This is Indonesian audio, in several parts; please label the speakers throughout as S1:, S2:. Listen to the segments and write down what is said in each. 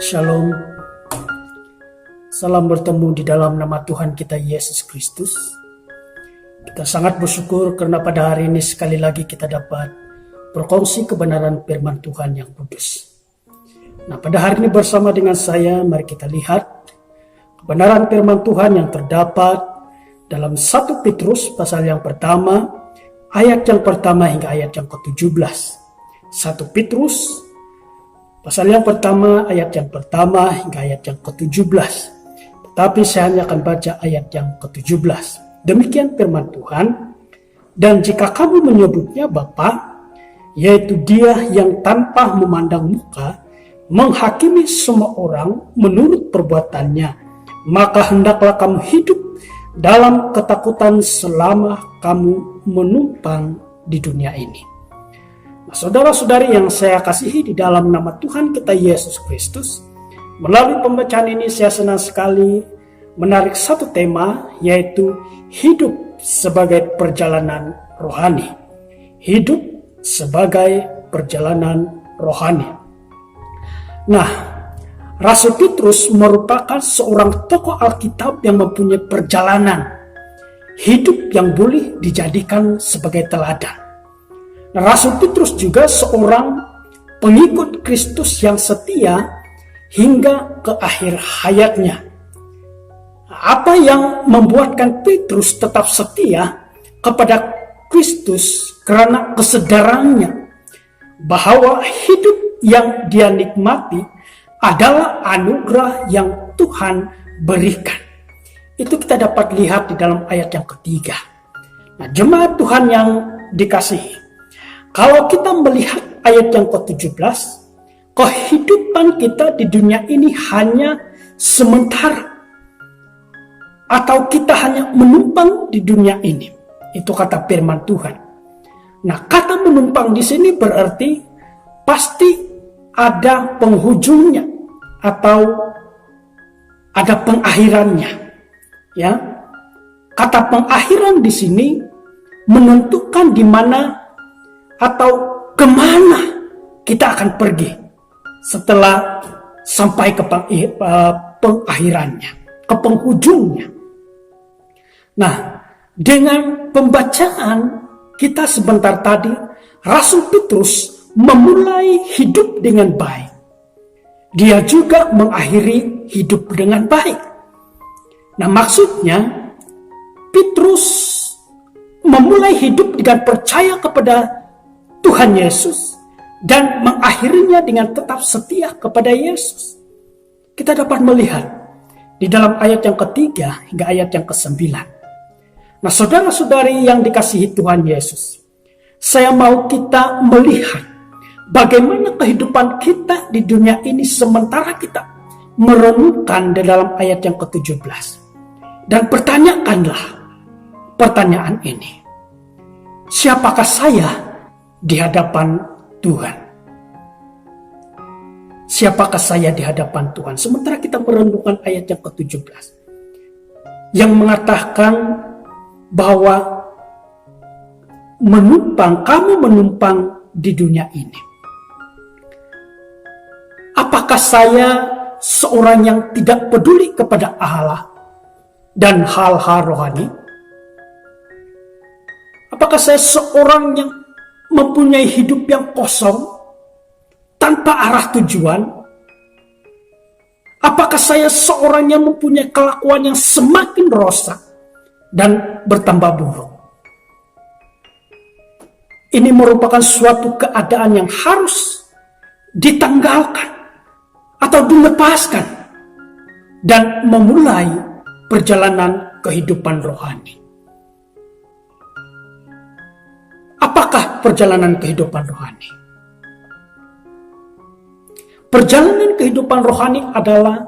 S1: Shalom. Salam bertemu di dalam nama Tuhan kita Yesus Kristus. Kita sangat bersyukur karena pada hari ini sekali lagi kita dapat berkongsi kebenaran firman Tuhan yang kudus. Nah, pada hari ini bersama dengan saya, mari kita lihat kebenaran firman Tuhan yang terdapat dalam 1 Petrus pasal yang pertama, ayat yang pertama hingga ayat yang ke-17. 1 Petrus pasal yang pertama, ayat yang pertama hingga ayat yang ke-17. Tetapi saya hanya akan baca ayat yang ke-17. Demikian firman Tuhan. Dan jika kamu menyebutnya Bapa, yaitu Dia yang tanpa memandang muka, menghakimi semua orang menurut perbuatannya, maka hendaklah kamu hidup dalam ketakutan selama kamu menumpang di dunia ini. Saudara-saudari yang saya kasihi di dalam nama Tuhan kita Yesus Kristus, melalui pembacaan ini saya senang sekali menarik satu tema, yaitu hidup sebagai perjalanan rohani. Hidup sebagai perjalanan rohani. Nah, Rasul Petrus merupakan seorang tokoh Alkitab yang mempunyai perjalanan hidup yang boleh dijadikan sebagai teladan. Rasul Petrus juga seorang pengikut Kristus yang setia hingga ke akhir hayatnya. Apa yang membuatkan Petrus tetap setia kepada Kristus karena kesadarannya bahwa hidup yang dia nikmati adalah anugerah yang Tuhan berikan. Itu kita dapat lihat di dalam ayat yang ketiga. Nah, jemaat Tuhan yang dikasihi, kalau kita melihat ayat yang ke-17, kehidupan kita di dunia ini hanya sementara. Atau kita hanya menumpang di dunia ini. Itu kata firman Tuhan. Nah, kata menumpang di sini berarti pasti ada penghujungnya atau ada pengakhirannya. Ya. Kata pengakhiran di sini menentukan di mana atau kemana kita akan pergi setelah sampai ke pengakhirannya, ke penghujungnya. Nah, dengan pembacaan kita sebentar tadi, Rasul Petrus memulai hidup dengan baik. Dia juga mengakhiri hidup dengan baik. Nah, maksudnya Petrus memulai hidup dengan percaya kepada Tuhan Yesus dan mengakhirinya dengan tetap setia kepada Yesus. Kita dapat melihat di dalam ayat yang ketiga hingga ayat yang ke-9. Nah, saudara-saudari yang dikasihi Tuhan Yesus, saya mau kita melihat bagaimana kehidupan kita di dunia ini sementara kita merenungkan di dalam ayat yang ke-17. Dan pertanyakanlah pertanyaan ini. Siapakah saya di hadapan Tuhan? Siapakah saya di hadapan Tuhan? Sementara kita merenungkan ayat yang ke-17 yang mengatakan bahwa kamu menumpang di dunia ini. Apakah saya seorang yang tidak peduli kepada Allah dan hal-hal rohani? Apakah saya seorang yang mempunyai hidup yang kosong, tanpa arah tujuan? Apakah saya seorang yang mempunyai kelakuan yang semakin rosak dan bertambah buruk? Ini merupakan suatu keadaan yang harus ditanggalkan atau dilepaskan dan memulai perjalanan kehidupan rohani. Apakah perjalanan kehidupan rohani? Perjalanan kehidupan rohani adalah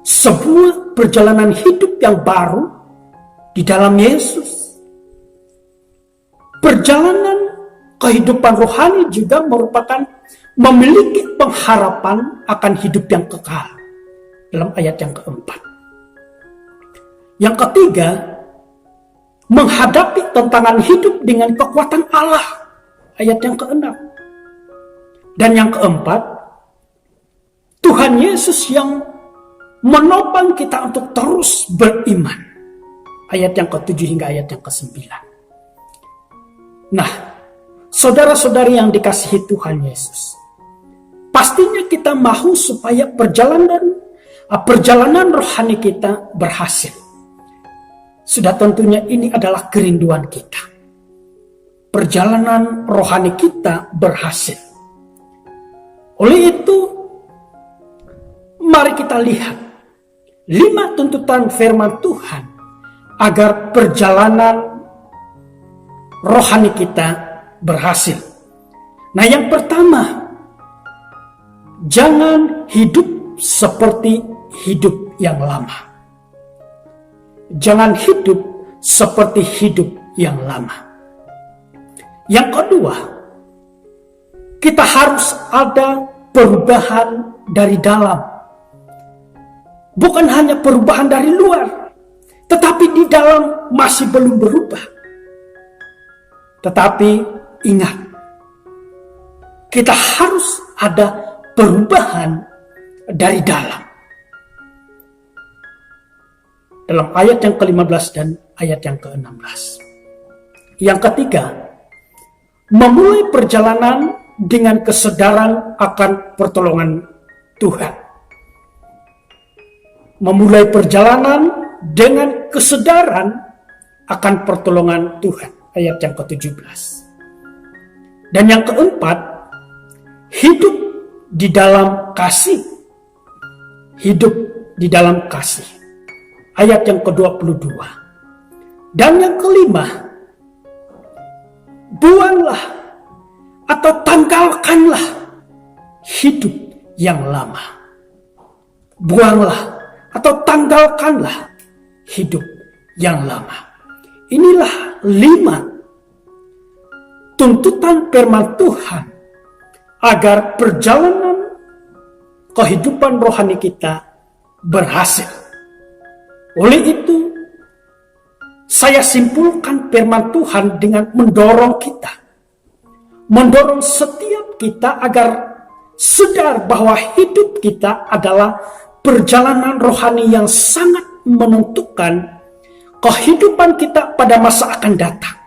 S1: sebuah perjalanan hidup yang baru di dalam Yesus. Perjalanan kehidupan rohani juga merupakan memiliki pengharapan akan hidup yang kekal. Dalam ayat yang keempat. Yang ketiga, menghadapi tantangan hidup dengan kekuatan Allah. Ayat yang keenam. Dan yang keempat, Tuhan Tuhan Yesus yang menopang kita untuk terus beriman. Ayat yang ke-7 hingga ayat yang ke-9. Nah, saudara-saudari yang dikasihi Tuhan Yesus, pastinya kita mau supaya perjalanan rohani kita berhasil. Sudah tentunya ini adalah kerinduan kita. Perjalanan rohani kita berhasil. Oleh itu, mari kita lihat 5 tuntutan firman Tuhan agar perjalanan rohani kita berhasil. Nah, yang pertama, jangan hidup seperti hidup yang lama. Jangan hidup seperti hidup yang lama. Yang kedua, kita harus ada perubahan dari dalam. Bukan hanya perubahan dari luar, tetapi di dalam masih belum berubah. Tetapi ingat, kita harus ada perubahan dari dalam. Dalam ayat yang ke-15 dan ayat yang ke-16. Yang ketiga, memulai perjalanan dengan kesadaran akan pertolongan Tuhan. Memulai perjalanan dengan kesadaran akan pertolongan Tuhan. Ayat yang ke-17. Dan yang keempat, hidup di dalam kasih. Hidup di dalam kasih. Ayat yang ke-22. Dan yang kelima, buanglah atau tanggalkanlah hidup yang lama. Buanglah atau tanggalkanlah hidup yang lama. Inilah 5 tuntutan firman Tuhan agar perjalanan kehidupan rohani kita berhasil. Oleh itu, saya simpulkan firman Tuhan dengan mendorong kita. Mendorong setiap kita agar sadar bahwa hidup kita adalah perjalanan rohani yang sangat menentukan kehidupan kita pada masa akan datang.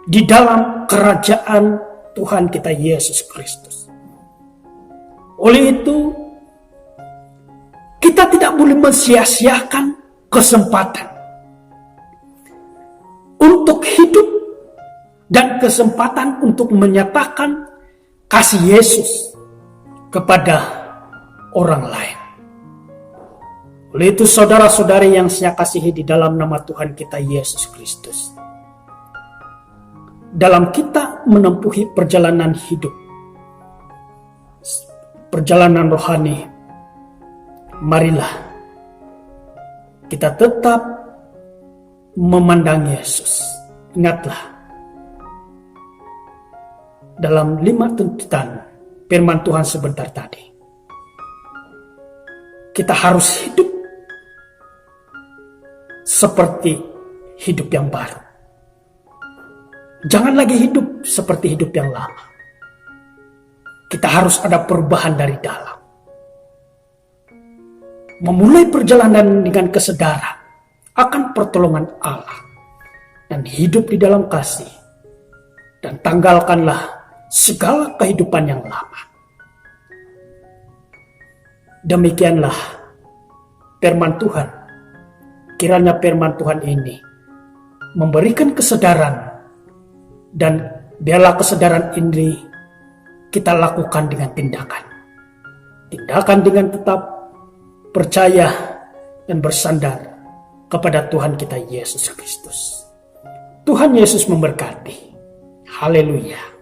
S1: Di dalam kerajaan Tuhan kita Yesus Kristus. Oleh itu, kita tidak boleh mensia-siakan kesempatan untuk hidup dan kesempatan untuk menyatakan kasih Yesus kepada orang lain. Oleh itu, saudara-saudari yang saya kasihi di dalam nama Tuhan kita Yesus Kristus, dalam kita menempuhi perjalanan hidup, perjalanan rohani, marilah kita tetap memandang Yesus. Ingatlah, dalam 5 tuntutan firman Tuhan sebentar tadi, kita harus hidup seperti hidup yang baru. Jangan lagi hidup seperti hidup yang lama. Kita harus ada perubahan dari dalam. Memulai perjalanan dengan kesadaran akan pertolongan Allah. Dan hidup di dalam kasih. Dan tanggalkanlah segala kehidupan yang lama. Demikianlah firman Tuhan. Kiranya firman Tuhan ini memberikan kesadaran. Dan biarlah kesadaran ini kita lakukan dengan tindakan. Tindakan dengan tetap percaya dan bersandar kepada Tuhan kita Yesus Kristus. Tuhan Yesus memberkati. Haleluya.